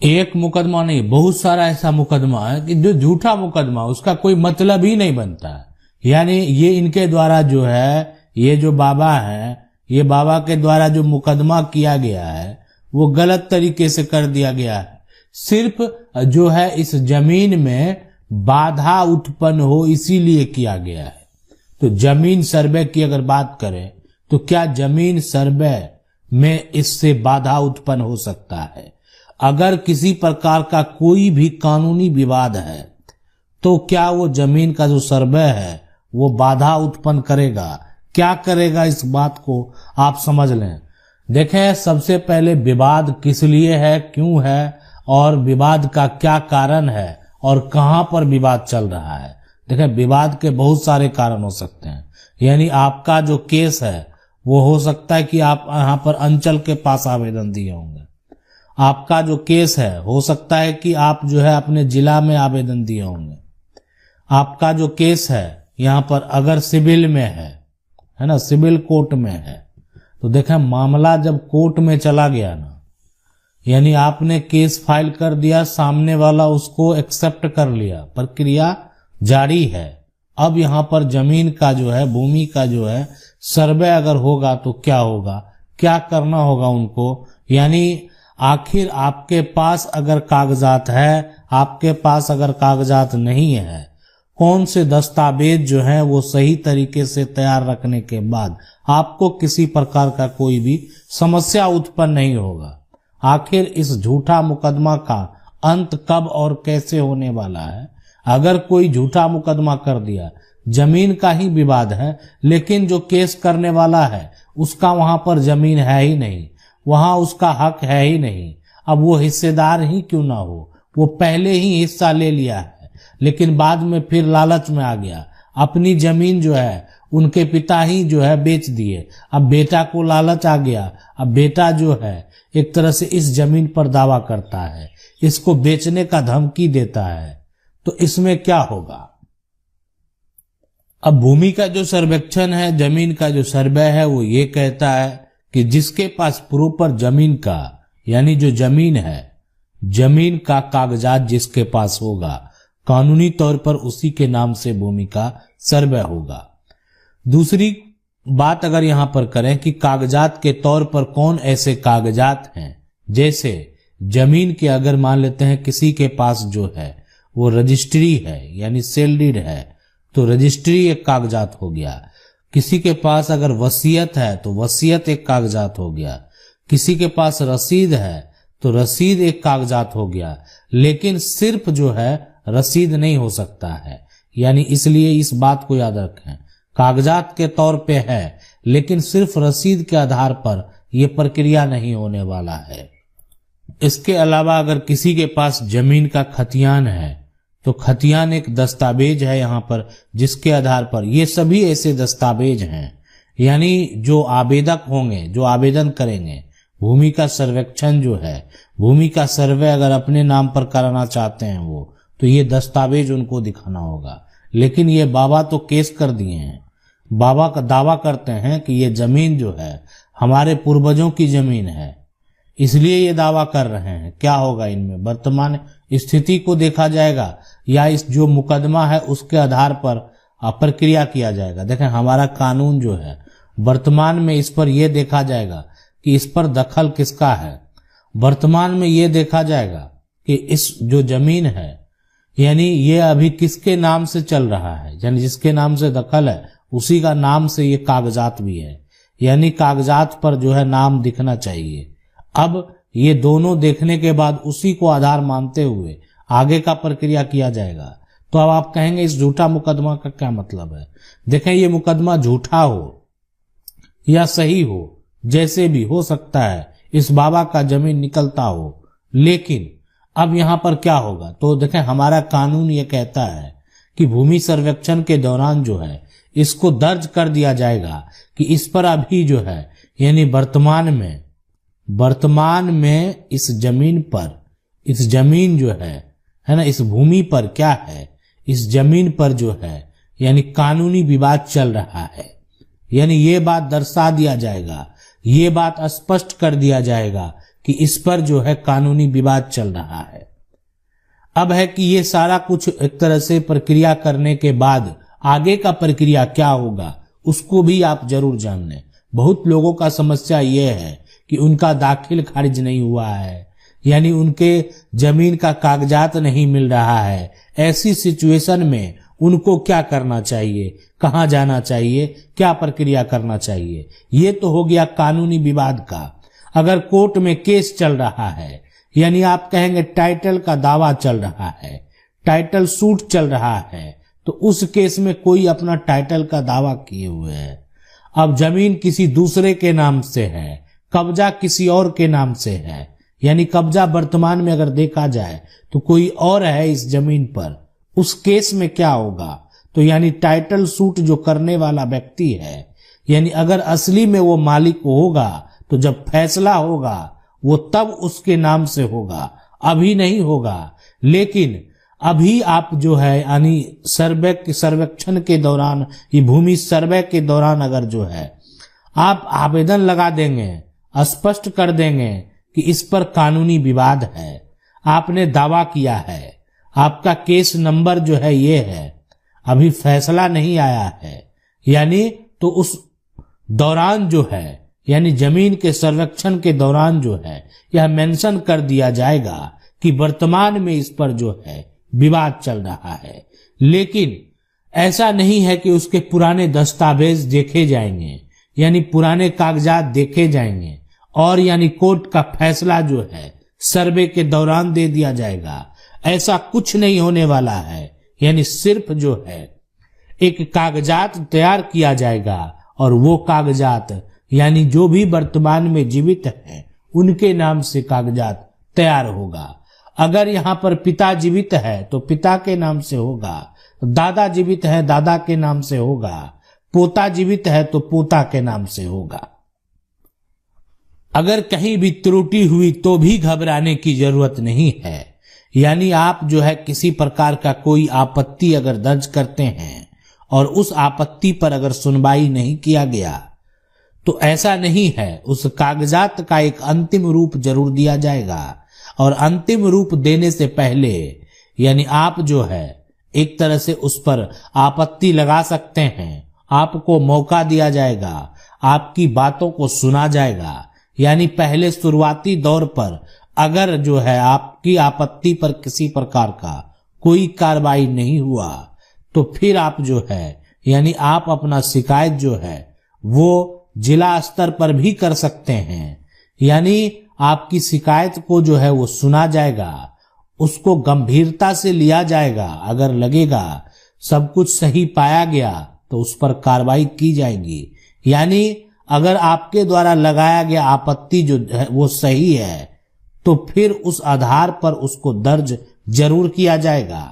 एक मुकदमा नहीं, बहुत सारा ऐसा मुकदमा है कि जो झूठा मुकदमा, उसका कोई मतलब ही नहीं बनता है। यानी ये इनके द्वारा जो है, ये जो बाबा है, ये बाबा के द्वारा जो मुकदमा किया गया है वो गलत तरीके से कर दिया गया है। सिर्फ जो है इस जमीन में बाधा उत्पन्न हो इसीलिए किया गया है। तो जमीन सर्वे की अगर बात करें तो क्या जमीन सर्वे में इससे बाधा उत्पन्न हो सकता है? अगर किसी प्रकार का कोई भी कानूनी विवाद है तो क्या वो जमीन का जो सर्वे है वो बाधा उत्पन्न करेगा? क्या करेगा, इस बात को आप समझ लें। देखें, सबसे पहले विवाद किस लिए है, क्यों है, और विवाद का क्या कारण है और कहां पर विवाद चल रहा है। देखें, विवाद के बहुत सारे कारण हो सकते हैं। यानी आपका जो केस है वो हो सकता है कि आप यहाँ पर अंचल के पास आवेदन दिए होंगे। आपका जो केस है हो सकता है कि आप जो है अपने जिला में आवेदन दिए होंगे। आपका जो केस है यहाँ पर अगर सिविल में है ना, सिविल कोर्ट में है, तो देखें मामला जब कोर्ट में चला गया ना, यानी आपने केस फाइल कर दिया, सामने वाला उसको एक्सेप्ट कर लिया, प्रक्रिया जारी है। अब यहाँ पर जमीन का जो है, भूमि का जो है सर्वे अगर होगा तो क्या होगा, क्या करना होगा उनको। यानी आखिर आपके पास अगर कागजात है, आपके पास अगर कागजात नहीं है, कौन से दस्तावेज जो है वो सही तरीके से तैयार रखने के बाद आपको किसी प्रकार का कोई भी समस्या उत्पन्न नहीं होगा। आखिर इस झूठा मुकदमा का अंत कब और कैसे होने वाला है? अगर कोई झूठा मुकदमा कर दिया, जमीन का ही विवाद है, लेकिन जो केस करने वाला है उसका वहां पर जमीन है ही नहीं, वहां उसका हक है ही नहीं। अब वो हिस्सेदार ही क्यों ना हो, वो पहले ही हिस्सा ले लिया है लेकिन बाद में फिर लालच में आ गया, अपनी जमीन जो है उनके पिता ही जो है बेच दिए। अब बेटा को लालच आ गया, अब बेटा जो है एक तरह से इस जमीन पर दावा करता है, इसको बेचने का धमकी देता है, तो इसमें क्या होगा? अब भूमि का जो सर्वेक्षण है, जमीन का जो सर्वे है, वो ये कहता है कि जिसके पास प्रॉपर जमीन का, यानी जो जमीन है, जमीन का कागजात जिसके पास होगा, कानूनी तौर पर उसी के नाम से भूमि का सर्वे होगा। दूसरी बात अगर यहां पर करें कि कागजात के तौर पर कौन ऐसे कागजात हैं, जैसे जमीन के अगर मान लेते हैं किसी के पास जो है वो रजिस्ट्री है, यानी सेल डीड है, तो रजिस्ट्री एक कागजात हो गया। किसी के पास अगर वसीयत है तो वसीयत एक कागजात हो गया। किसी के पास रसीद है तो रसीद एक कागजात हो गया। लेकिन सिर्फ जो है रसीद नहीं हो सकता है, यानी इसलिए इस बात को याद रखें, कागजात के तौर पे है लेकिन सिर्फ रसीद के आधार पर यह प्रक्रिया नहीं होने वाला है। इसके अलावा अगर किसी के पास जमीन का खतियान है तो खतियान एक दस्तावेज है यहाँ पर, जिसके आधार पर ये सभी ऐसे दस्तावेज हैं, यानी जो आवेदक होंगे, जो आवेदन करेंगे, भूमि का सर्वेक्षण जो है, भूमि का सर्वे अगर अपने नाम पर कराना चाहते हैं वो, तो ये दस्तावेज उनको दिखाना होगा। लेकिन ये बाबा तो केस कर दिए हैं, बाबा का दावा करते हैं कि ये जमीन जो है हमारे पूर्वजों की जमीन है, इसलिए ये दावा कर रहे हैं। क्या होगा इनमें? वर्तमान स्थिति को देखा जाएगा या इस जो मुकदमा है उसके आधार पर प्रक्रिया किया जाएगा। देखें, हमारा कानून जो है वर्तमान में इस पर यह देखा जाएगा कि इस पर दखल किसका है। वर्तमान में ये देखा जाएगा कि इस जो जमीन है, यानी ये अभी किसके नाम से चल रहा है, यानी जिसके नाम से दखल है उसी का नाम से ये कागजात भी है, यानी कागजात पर जो है नाम दिखना चाहिए। अब ये दोनों देखने के बाद उसी को आधार मानते हुए आगे का प्रक्रिया किया जाएगा। तो अब आप कहेंगे इस झूठा मुकदमा का क्या मतलब है? देखें, ये मुकदमा झूठा हो या सही हो, जैसे भी हो सकता है, इस बाबा का जमीन निकलता हो, लेकिन अब यहां पर क्या होगा? तो देखें, हमारा कानून ये कहता है कि भूमि सर्वेक्षण के दौरान जो है इसको दर्ज कर दिया जाएगा कि इस पर अभी जो है, यानी वर्तमान में इस जमीन पर, इस जमीन जो है ना, इस भूमि पर क्या है, इस जमीन पर जो है यानी कानूनी विवाद चल रहा है। यानी ये बात दर्शा दिया जाएगा, ये बात स्पष्ट कर दिया जाएगा कि इस पर जो है कानूनी विवाद चल रहा है। अब है कि ये सारा कुछ एक तरह से प्रक्रिया करने के बाद आगे का प्रक्रिया क्या होगा उसको भी आप जरूर जान लें। बहुत लोगों का समस्या ये है कि उनका दाखिल खारिज नहीं हुआ है, यानी उनके जमीन का कागजात नहीं मिल रहा है। ऐसी सिचुएशन में उनको क्या करना चाहिए, कहाँ जाना चाहिए, क्या प्रक्रिया करना चाहिए, ये तो हो गया कानूनी विवाद का। अगर कोर्ट में केस चल रहा है, यानी आप कहेंगे टाइटल का दावा चल रहा है, टाइटल सूट चल रहा है, तो उस केस में कोई अपना टाइटल का दावा किए हुए है। अब जमीन किसी दूसरे के नाम से है, कब्जा किसी और के नाम से है, यानी कब्जा वर्तमान में अगर देखा जाए तो कोई और है इस जमीन पर। उस केस में क्या होगा, तो यानी टाइटल सूट जो करने वाला व्यक्ति है, यानी अगर असली में वो मालिक होगा तो जब फैसला होगा वो तब उसके नाम से होगा, अभी नहीं होगा। लेकिन अभी आप जो है यानी सर्वेक्षण के दौरान, ये भूमि सर्वे के दौरान अगर जो है आप आवेदन लगा देंगे, स्पष्ट कर देंगे कि इस पर कानूनी विवाद है, आपने दावा किया है, आपका केस नंबर जो है ये है, अभी फैसला नहीं आया है, यानी तो उस दौरान जो है यानी जमीन के सर्वेक्षण के दौरान जो है यह मेंशन कर दिया जाएगा कि वर्तमान में इस पर जो है विवाद चल रहा है। लेकिन ऐसा नहीं है कि उसके पुराने दस्तावेज देखे जाएंगे, यानी पुराने कागजात देखे जाएंगे और यानी कोर्ट का फैसला जो है सर्वे के दौरान दे दिया जाएगा। ऐसा कुछ नहीं होने वाला है, यानी सिर्फ जो है एक कागजात तैयार किया जाएगा और वो कागजात यानी जो भी वर्तमान में जीवित हैं उनके नाम से कागजात तैयार होगा। अगर यहाँ पर पिता जीवित है तो पिता के नाम से होगा, दादा जीवित है दादा के नाम से होगा, पोता जीवित है तो पोता के नाम से होगा। अगर कहीं भी त्रुटि हुई तो भी घबराने की जरूरत नहीं है, यानी आप जो है किसी प्रकार का कोई आपत्ति अगर दर्ज करते हैं और उस आपत्ति पर अगर सुनवाई नहीं किया गया तो ऐसा नहीं है, उस कागजात का एक अंतिम रूप जरूर दिया जाएगा। और अंतिम रूप देने से पहले यानी आप जो है एक तरह से उस पर आपत्ति लगा सकते हैं, आपको मौका दिया जाएगा, आपकी बातों को सुना जाएगा। यानी पहले शुरुआती दौर पर अगर जो है आपकी आपत्ति पर किसी प्रकार का कोई कार्रवाई नहीं हुआ तो फिर आप जो है यानी आप अपना शिकायत जो है वो जिला स्तर पर भी कर सकते हैं, यानी आपकी शिकायत को जो है वो सुना जाएगा, उसको गंभीरता से लिया जाएगा। अगर लगेगा सब कुछ सही पाया गया तो उस पर कार्रवाई की जाएगी। यानी अगर आपके द्वारा लगाया गया आपत्ति जो है वो सही है तो फिर उस आधार पर उसको दर्ज जरूर किया जाएगा।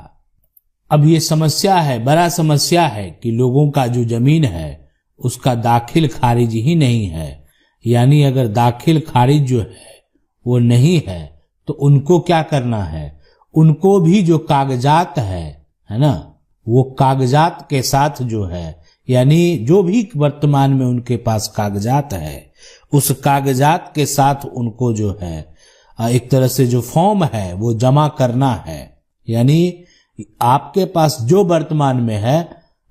अब ये समस्या है, बड़ा समस्या है कि लोगों का जो जमीन है उसका दाखिल खारिज ही नहीं है। यानी अगर दाखिल खारिज जो है वो नहीं है तो उनको क्या करना है, उनको भी जो कागजात है ना, वो कागजात के साथ जो है यानी जो भी वर्तमान में उनके पास कागजात है उस कागजात के साथ उनको जो है एक तरह से जो फॉर्म है वो जमा करना है। यानी आपके पास जो वर्तमान में है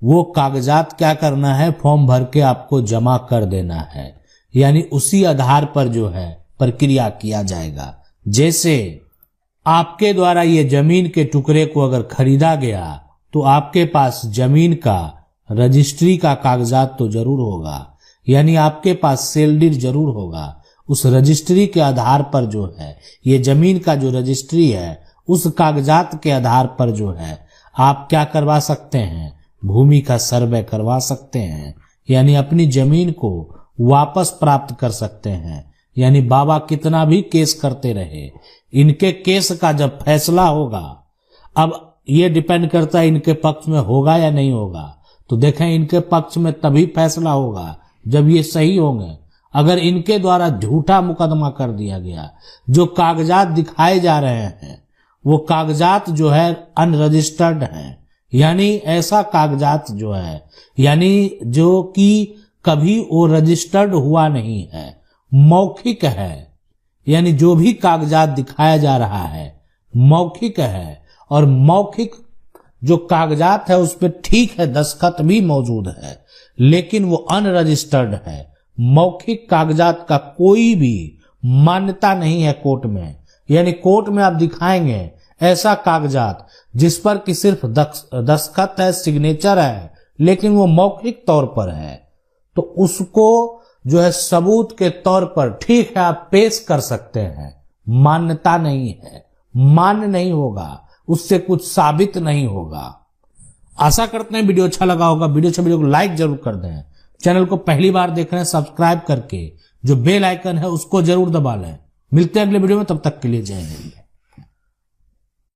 वो कागजात क्या करना है, फॉर्म भर के आपको जमा कर देना है। यानी उसी आधार पर जो है प्रक्रिया किया जाएगा। जैसे आपके द्वारा ये जमीन के टुकड़े को अगर खरीदा गया तो आपके पास जमीन का रजिस्ट्री का कागजात तो जरूर होगा, यानी आपके पास सेल डीड जरूर होगा। उस रजिस्ट्री के आधार पर जो है ये जमीन का जो रजिस्ट्री है उस कागजात के आधार पर जो है आप क्या करवा सकते हैं, भूमि का सर्वे करवा सकते हैं, यानी अपनी जमीन को वापस प्राप्त कर सकते हैं। यानी बाबा कितना भी केस करते रहे, इनके केस का जब फैसला होगा, अब ये डिपेंड करता है इनके पक्ष में होगा या नहीं होगा, तो देखें इनके पक्ष में तभी फैसला होगा जब ये सही होंगे। अगर इनके द्वारा झूठा मुकदमा कर दिया गया, जो कागजात दिखाए जा रहे हैं वो कागजात जो है अनरजिस्टर्ड हैं, यानी ऐसा कागजात जो है यानी जो कि कभी वो रजिस्टर्ड हुआ नहीं है, मौखिक है, यानी जो भी कागजात दिखाया जा रहा है मौखिक है, और मौखिक जो कागजात है उस पर ठीक है दस्तखत भी मौजूद है, लेकिन वो अनरजिस्टर्ड है। मौखिक कागजात का कोई भी मान्यता नहीं है कोर्ट में। यानी कोर्ट में आप दिखाएंगे ऐसा कागजात जिस पर कि सिर्फ दस्तखत है, सिग्नेचर है, लेकिन वो मौखिक तौर पर है, तो उसको जो है सबूत के तौर पर ठीक है आप पेश कर सकते हैं, मान्यता नहीं है, मान्य नहीं होगा, उससे कुछ साबित नहीं होगा। आशा करते हैं वीडियो अच्छा लगा होगा। वीडियो को लाइक जरूर कर दें। चैनल को पहली बार देख रहे हैं सब्सक्राइब करके जो बेल आइकन है उसको जरूर दबा लें। मिलते हैं अगले वीडियो में, तब तक के लिए जय हिंद।